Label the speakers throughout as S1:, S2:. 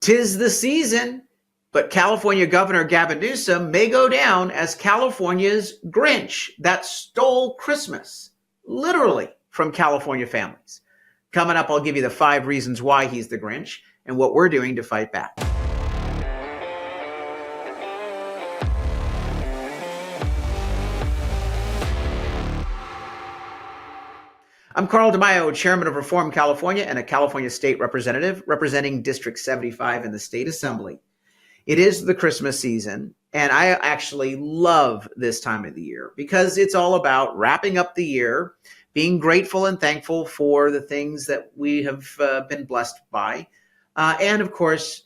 S1: 'Tis the season, but California Governor Gavin Newsom may go down as California's Grinch that stole Christmas, literally, from California families. Coming up, I'll give you the 5 reasons why he's the Grinch and what we're doing to fight back. I'm Carl DeMaio, Chairman of Reform California and a California State Representative representing District 75 in the State Assembly. It is the Christmas season, and I actually love this time of the year because it's all about wrapping up the year, being grateful and thankful for the things that we have been blessed by. And of course,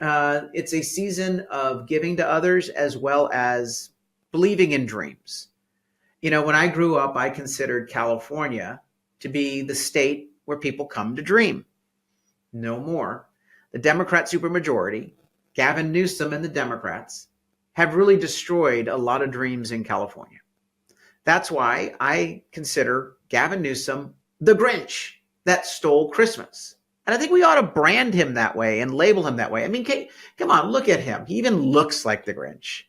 S1: it's a season of giving to others as well as believing in dreams. You know, when I grew up, I considered California to be the state where people come to dream. No more. The Democrat supermajority, Gavin Newsom and the Democrats, have really destroyed a lot of dreams in California. That's why I consider Gavin Newsom the Grinch that stole Christmas. And I think we ought to brand him that way and label him that way. I mean, come on, look at him. He even looks like the Grinch.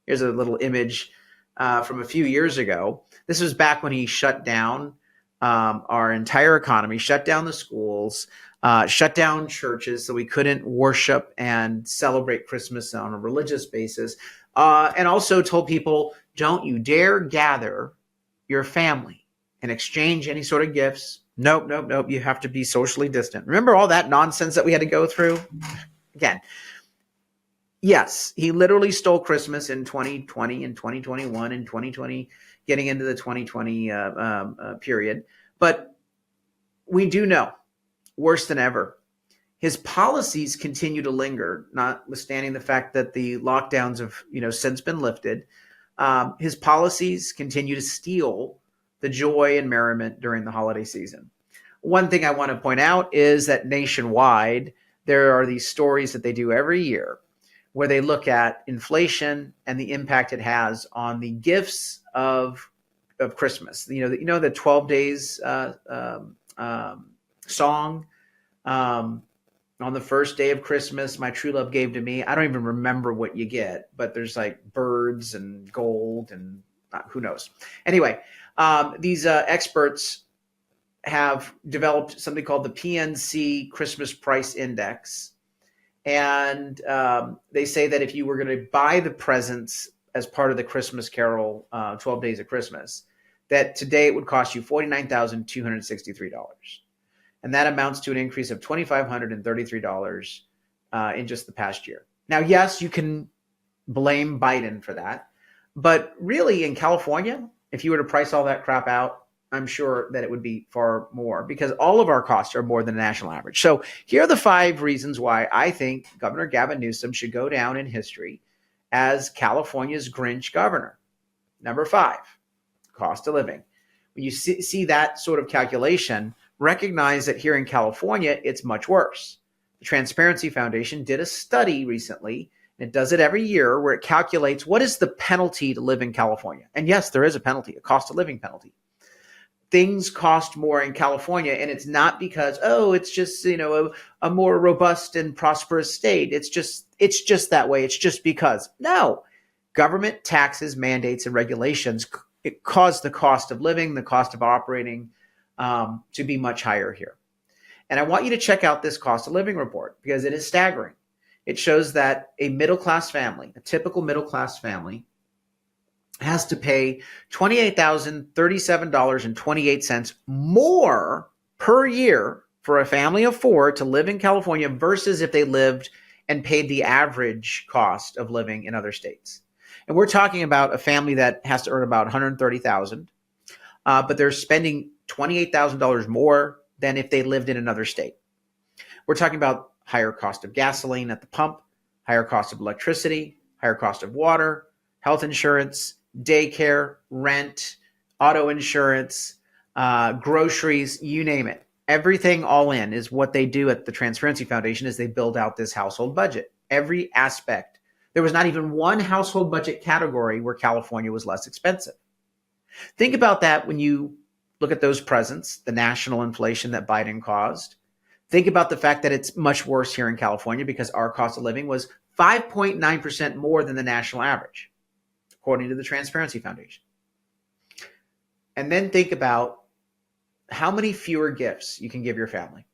S1: Here's a little image from a few years ago. This was back when he shut down our entire economy, shut down the schools, shut down churches so we couldn't worship and celebrate Christmas on a religious basis, and also told people, don't you dare gather your family and exchange any sort of gifts. Nope. You have to be socially distant. Remember all that nonsense that we had to go through? Again, yes, he literally stole Christmas in 2020 and 2021 and 2020, getting into the 2020 period. But we do know, worse than ever, his policies continue to linger, notwithstanding the fact that the lockdowns have, since been lifted. His policies continue to steal the joy and merriment during the holiday season. One thing I want to point out is that nationwide, there are these stories that they do every year where they look at inflation and the impact it has on the gifts of Christmas. The 12 days song, on the first day of Christmas, my true love gave to me. I don't even remember what you get, but there's like birds and gold and who knows. Anyway, these experts have developed something called the PNC Christmas Price Index. And they say that if you were going to buy the presents as part of the Christmas Carol, 12 Days of Christmas, that today it would cost you $49,263. And that amounts to an increase of $2,533 in just the past year. Now, yes, you can blame Biden for that. But really, in California, if you were to price all that crap out, I'm sure that it would be far more because all of our costs are more than the national average. So here are the 5 reasons why I think Governor Gavin Newsom should go down in history as California's Grinch governor. Number 5, cost of living. When you see that sort of calculation, recognize that here in California, it's much worse. The Transparency Foundation did a study recently, and it does it every year, where it calculates what is the penalty to live in California. And yes, there is a penalty, a cost of living penalty. Things cost more in California, and it's not because, it's just, a more robust and prosperous state. It's just that way. It's just because. No, government taxes, mandates, and regulations, it caused the cost of living, the cost of operating to be much higher here. And I want you to check out this cost of living report because it is staggering. It shows that a middle-class family, a typical middle-class family, has to pay $28,037.28 more per year for a family of 4 to live in California versus if they lived and paid the average cost of living in other states. And we're talking about a family that has to earn about $130,000, but they're spending $28,000 more than if they lived in another state. We're talking about higher cost of gasoline at the pump, higher cost of electricity, higher cost of water, health insurance, daycare, rent, auto insurance, groceries, you name it. Everything all in is what they do at the Transparency Foundation is they build out this household budget. Every aspect. There was not even one household budget category where California was less expensive. Think about that when you look at those presents, the national inflation that Biden caused, Think about the fact that it's much worse here in California because our cost of living was 5.9% more than the national average, according to the Transparency Foundation. And then think about how many fewer gifts you can give your family.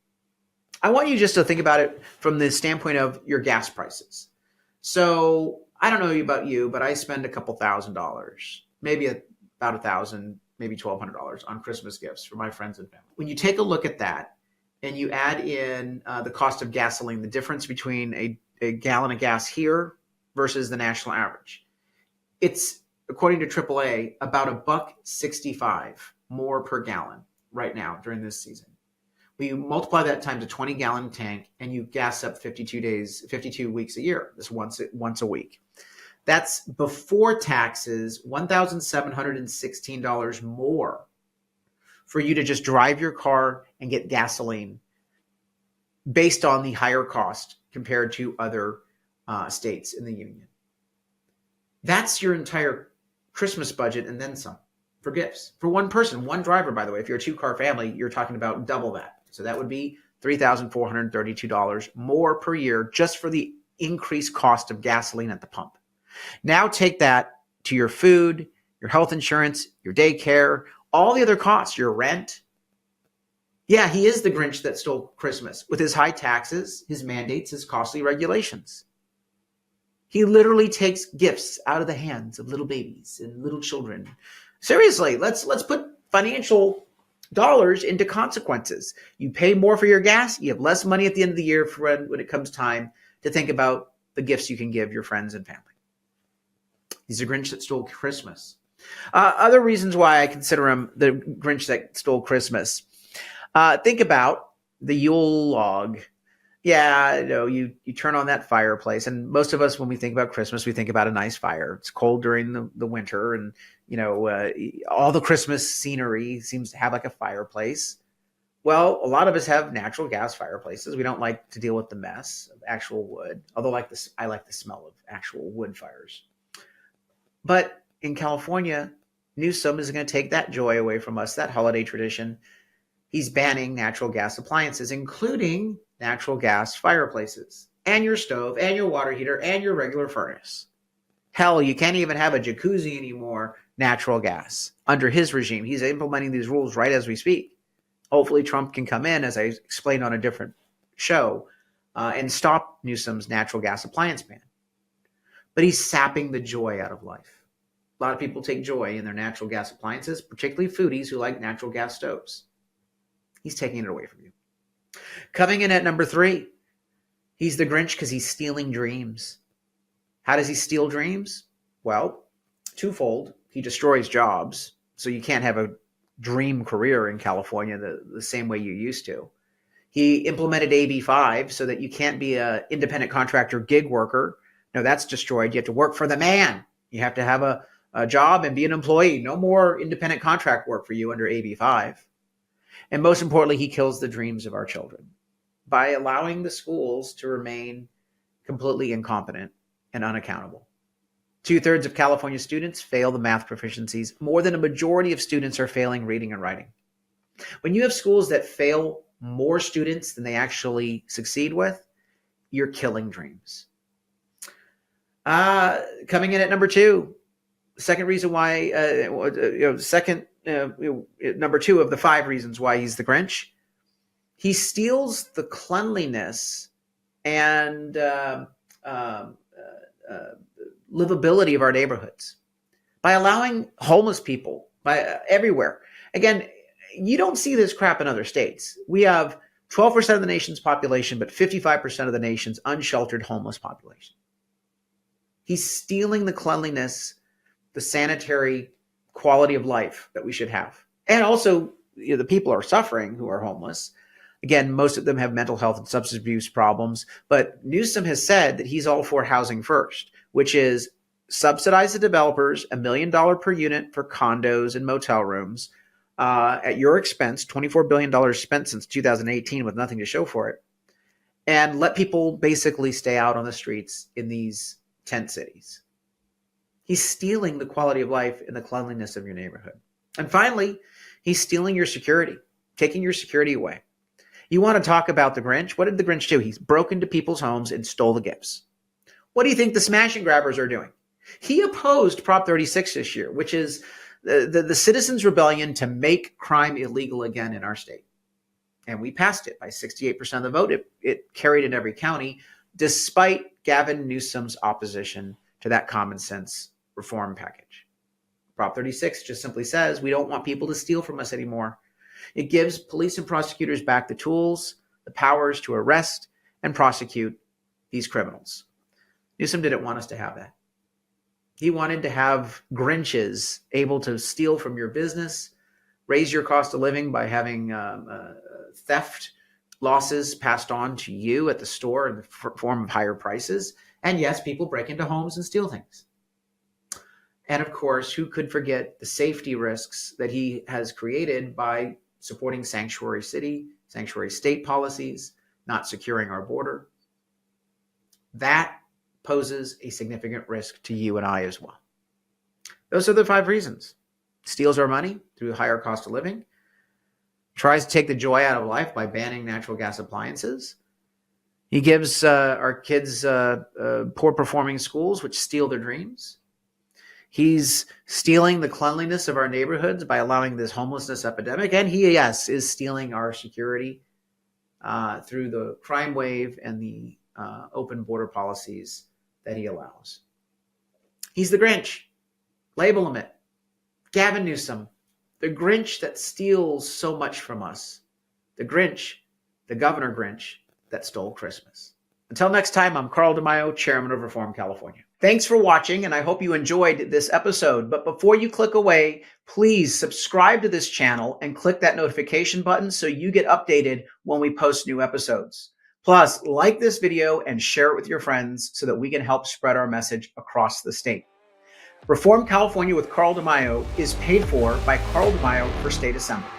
S1: I want you just to think about it from the standpoint of your gas prices. So I don't know about you, but I spend a couple $1,000s, maybe about $1,000, maybe $1,200 on Christmas gifts for my friends and family. When you take a look at that and you add in the cost of gasoline, the difference between a gallon of gas here versus the national average, it's, according to AAA, about $1.65 more per gallon right now during this season. We multiply that times a 20-gallon tank, and you gas up 52 weeks a year. This once a week. That's before taxes, $1,716 more for you to just drive your car and get gasoline based on the higher cost compared to other states in the union. That's your entire Christmas budget and then some for gifts. For one person, one driver, by the way. If you're a two-car family, you're talking about double that. So that would be $3,432 more per year just for the increased cost of gasoline at the pump. Now take that to your food, your health insurance, your daycare, all the other costs, your rent. Yeah, he is the Grinch that stole Christmas with his high taxes, his mandates, his costly regulations. He literally takes gifts out of the hands of little babies and little children. Seriously, let's put financial dollars into consequences. You pay more for your gas, you have less money at the end of the year for when it comes time to think about the gifts you can give your friends and family. He's a Grinch that stole Christmas. Other reasons why I consider him the Grinch that stole Christmas. Think about the Yule log. Yeah, you turn on that fireplace, and most of us, when we think about Christmas, we think about a nice fire. It's cold during the winter, and all the Christmas scenery seems to have like a fireplace. Well, a lot of us have natural gas fireplaces. We don't like to deal with the mess of actual wood, although I like the smell of actual wood fires. But in California, Newsom is going to take that joy away from us, that holiday tradition. He's banning natural gas appliances, including natural gas fireplaces, and your stove, and your water heater, and your regular furnace. Hell, you can't even have a jacuzzi anymore, natural gas. Under his regime, he's implementing these rules right as we speak. Hopefully Trump can come in, as I explained on a different show, and stop Newsom's natural gas appliance ban. But he's sapping the joy out of life. A lot of people take joy in their natural gas appliances, particularly foodies who like natural gas stoves. He's taking it away from you. Coming in at number 3, he's the Grinch because he's stealing dreams. How does he steal dreams? Well, twofold. He destroys jobs, so you can't have a dream career in California the same way you used to. He implemented AB 5 so that you can't be an independent contractor gig worker. No, that's destroyed. You have to work for the man. You have to have a job and be an employee. No more independent contract work for you under AB 5. And most importantly, he kills the dreams of our children by allowing the schools to remain completely incompetent and unaccountable. 2/3 of California students fail the math proficiencies. More than a majority of students are failing reading and writing. When you have schools that fail more students than they actually succeed with, you're killing dreams. Coming in at number 2, second reason why, number 2 of the 5 reasons why he's the Grinch. He steals the cleanliness and livability of our neighborhoods by allowing homeless people everywhere. Again, you don't see this crap in other states. We have 12% of the nation's population, but 55% of the nation's unsheltered homeless population. He's stealing the cleanliness, the sanitary quality of life that we should have. And also, the people are suffering who are homeless. Again, most of them have mental health and substance abuse problems. But Newsom has said that he's all for housing first, which is subsidize the developers $1 million per unit for condos and motel rooms at your expense, $24 billion spent since 2018 with nothing to show for it, and let people basically stay out on the streets in these tent cities. He's stealing the quality of life and the cleanliness of your neighborhood. And finally, he's stealing your security, taking your security away. You want to talk about the Grinch? What did the Grinch do? He broke into people's homes and stole the gifts. What do you think the smash and grabbers are doing? He opposed Prop 36 this year, which is the citizens' rebellion to make crime illegal again in our state. And we passed it by 68% of the vote. It carried in every county, despite Gavin Newsom's opposition to that common sense reform package. Prop 36 just simply says we don't want people to steal from us anymore. It gives police and prosecutors back the tools, the powers to arrest and prosecute these criminals. Newsom didn't want us to have that. He wanted to have Grinches able to steal from your business, raise your cost of living by having theft losses passed on to you at the store in the form of higher prices. And yes, people break into homes and steal things. And of course, who could forget the safety risks that he has created by supporting sanctuary city, sanctuary state policies, not securing our border? That poses a significant risk to you and I as well. Those are the 5 reasons. Steals our money through higher cost of living, tries to take the joy out of life by banning natural gas appliances. He gives our kids poor performing schools, which steal their dreams. He's stealing the cleanliness of our neighborhoods by allowing this homelessness epidemic. And he, yes, is stealing our security through the crime wave and the open border policies that he allows. He's the Grinch. Label him it. Gavin Newsom, the Grinch that steals so much from us. The Grinch, the Governor Grinch that stole Christmas. Until next time, I'm Carl DeMaio, Chairman of Reform California. Thanks for watching, and I hope you enjoyed this episode. But before you click away, please subscribe to this channel and click that notification button so you get updated when we post new episodes. Plus, like this video and share it with your friends so that we can help spread our message across the state. Reform California with Carl DeMaio is paid for by Carl DeMaio for State Assembly.